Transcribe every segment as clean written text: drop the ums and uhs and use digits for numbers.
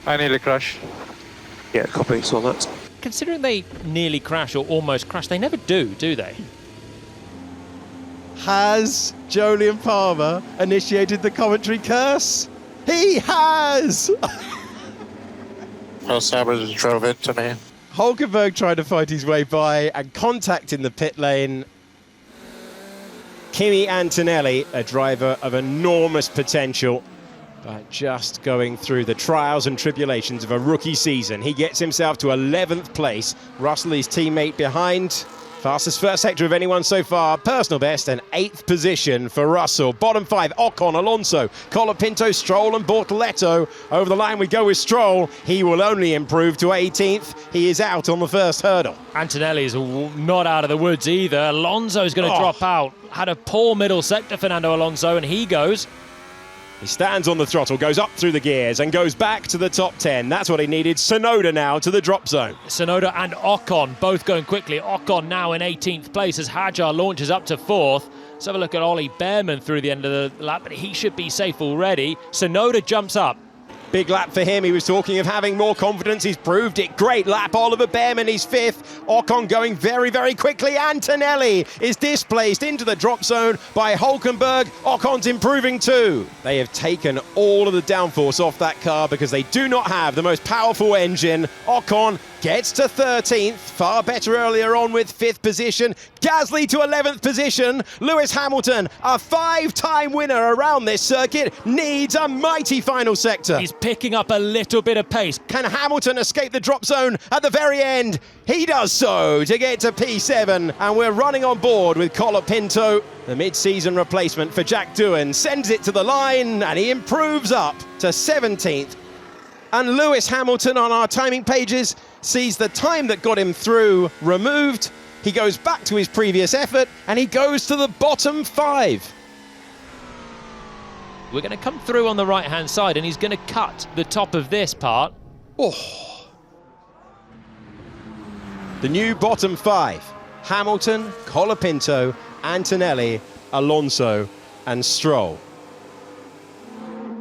I nearly crashed. Yeah, copy, saw that. Considering they nearly crash or almost crash, they never do they? Has Jolyon Palmer initiated the commentary curse? He has! Well, Saber just drove into me. Hulkenberg trying to fight his way by and contact in the pit lane. Kimi Antonelli, a driver of enormous potential, but just going through the trials and tribulations of a rookie season. He gets himself to 11th place. Russell, his teammate behind. Fastest first sector of anyone so far. Personal best and 8th position for Russell. Bottom 5, Ocon, Alonso, Colapinto, Stroll and Bortoletto. Over the line we go with Stroll. He will only improve to 18th. He is out on the first hurdle. Antonelli is not out of the woods either. Alonso's going to drop out. Had a poor middle sector, Fernando Alonso, and he goes. He stands on the throttle, goes up through the gears and goes back to the top 10. That's what he needed. Tsunoda now to the drop zone. Tsunoda and Ocon both going quickly. Ocon now in 18th place as Hadjar launches up to 4th. Let's have a look at Ollie Behrman through the end of the lap, but he should be safe already. Tsunoda jumps up. Big lap for him. He was talking of having more confidence. He's proved it. Great lap. Oliver Behrman, he's 5th. Ocon going very, very quickly. Antonelli is displaced into the drop zone by Hulkenberg. Ocon's improving too. They have taken all of the downforce off that car because they do not have the most powerful engine. Ocon gets to 13th, far better earlier on with 5th position. Gasly to 11th position. Lewis Hamilton, a 5-time winner around this circuit, needs a mighty final sector. He's picking up a little bit of pace. Can Hamilton escape the drop zone at the very end? He does so to get to P7, and we're running on board with Colapinto. The mid-season replacement for Jack Doohan sends it to the line, and he improves up to 17th. And Lewis Hamilton on our timing pages sees the time that got him through removed. He goes back to his previous effort and he goes to the bottom 5. We're going to come through on the right-hand side and he's going to cut the top of this part. Oh. The new bottom 5. Hamilton, Colapinto, Antonelli, Alonso and Stroll.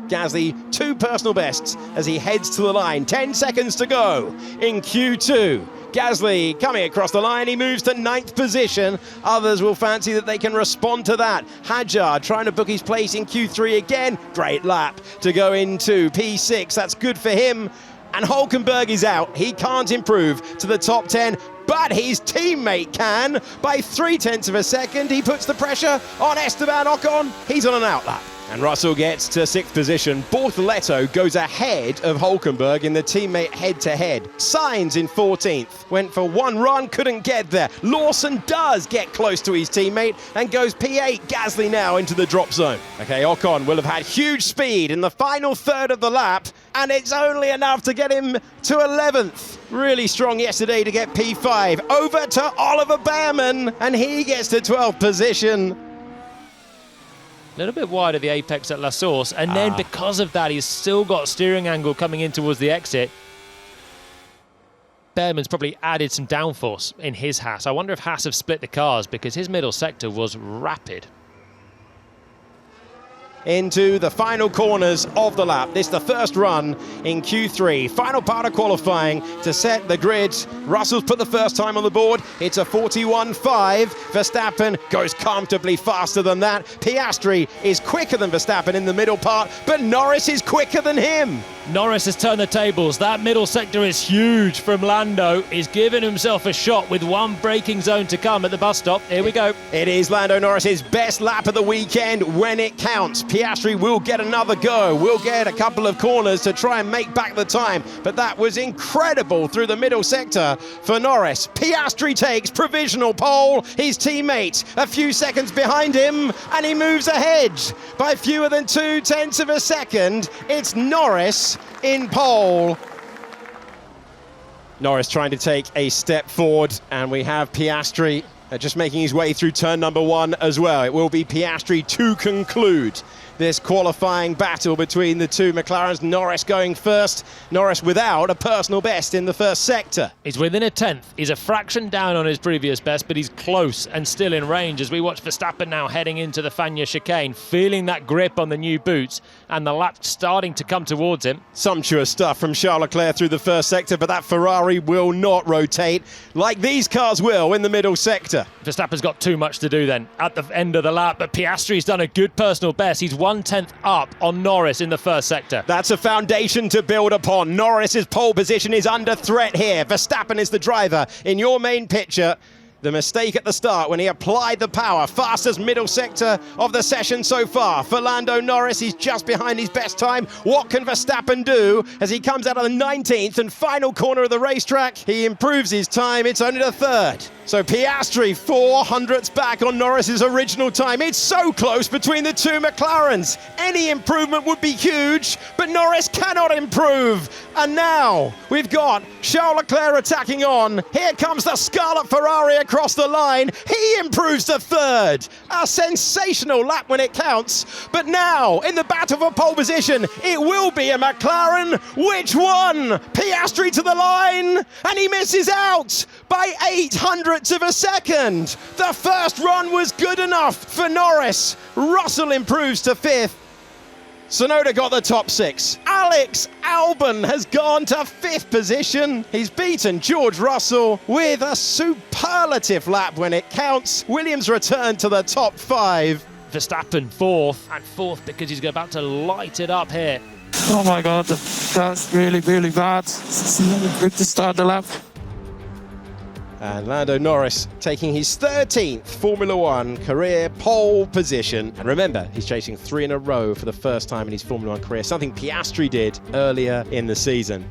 Gasly, 2 personal bests as he heads to the line. 10 seconds to go in Q2. Gasly coming across the line, he moves to 9th position. Others will fancy that they can respond to that. Hadjar trying to book his place in Q3 again. Great lap to go into P6, that's good for him. And Hulkenberg is out, he can't improve to the top 10, but his teammate can. By 0.3 of a second, he puts the pressure on Esteban Ocon. He's on an outlap. And Russell gets to 6th position. Bortoletto goes ahead of Hulkenberg in the teammate head-to-head. Sainz in 14th. Went for one run, couldn't get there. Lawson does get close to his teammate and goes P8. Gasly now into the drop zone. Okay, Ocon will have had huge speed in the final third of the lap, and it's only enough to get him to 11th. Really strong yesterday to get P5. Over to Oliver Behrman, and he gets to 12th position. A little bit wide of the apex at La Source, and then because of that, he's still got steering angle coming in towards the exit. Behrman's probably added some downforce in his Haas. I wonder if Haas have split the cars because his middle sector was rapid. Into the final corners of the lap. This is the first run in Q3. Final part of qualifying to set the grid. Russell's put the first time on the board. It's a 41.5. Verstappen goes comfortably faster than that. Piastri is quicker than Verstappen in the middle part, but Norris is quicker than him. Norris has turned the tables. That middle sector is huge from Lando. He's given himself a shot with one braking zone to come at the bus stop. Here we go. It is Lando Norris's best lap of the weekend when it counts. Piastri will get another go. Will get a couple of corners to try and make back the time. But that was incredible through the middle sector for Norris. Piastri takes provisional pole. His teammate a few seconds behind him, and he moves ahead by fewer than 0.2 of a second. It's Norris in pole. Norris trying to take a step forward, and we have Piastri just making his way through turn number 1 as well. It will be Piastri to conclude this qualifying battle between the two McLarens. Norris going first. Norris without a personal best in the first sector. He's within a tenth. He's a fraction down on his previous best, but he's close and still in range as we watch Verstappen now heading into the Fagnes chicane, feeling that grip on the new boots and the lap starting to come towards him. Sumptuous stuff from Charles Leclerc through the first sector, but that Ferrari will not rotate like these cars will in the middle sector. Verstappen's got too much to do then at the end of the lap, but Piastri's done a good personal best. He's 1/10 up on Norris in the first sector. That's a foundation to build upon. Norris's pole position is under threat here. Verstappen is the driver in your main picture. The mistake at the start when he applied the power. Fastest middle sector of the session so far. For Lando Norris, he's just behind his best time. What can Verstappen do as he comes out of the 19th and final corner of the racetrack? He improves his time. It's only the third. So Piastri 400ths back on Norris's original time. It's so close between the two McLarens. Any improvement would be huge, but Norris cannot improve. And now we've got Charles Leclerc attacking on. Here comes the Scarlet Ferrari across the line. He improves to third. A sensational lap when it counts. But now in the battle for pole position, it will be a McLaren. Which one? Piastri to the line, and he misses out by 800ths of a second. The first run was good enough for Norris. Russell improves to fifth. Sonoda got the top six. Alex Albon has gone to fifth position. He's beaten George Russell with a superlative lap when it counts. Williams returned to the top five. Verstappen fourth, and fourth because he's about to light it up here. Oh my God, that's really, really bad. It's not good to start the lap. And Lando Norris taking his 13th Formula One career pole position. And remember, he's chasing 3 in a row for the first time in his Formula One career, something Piastri did earlier in the season.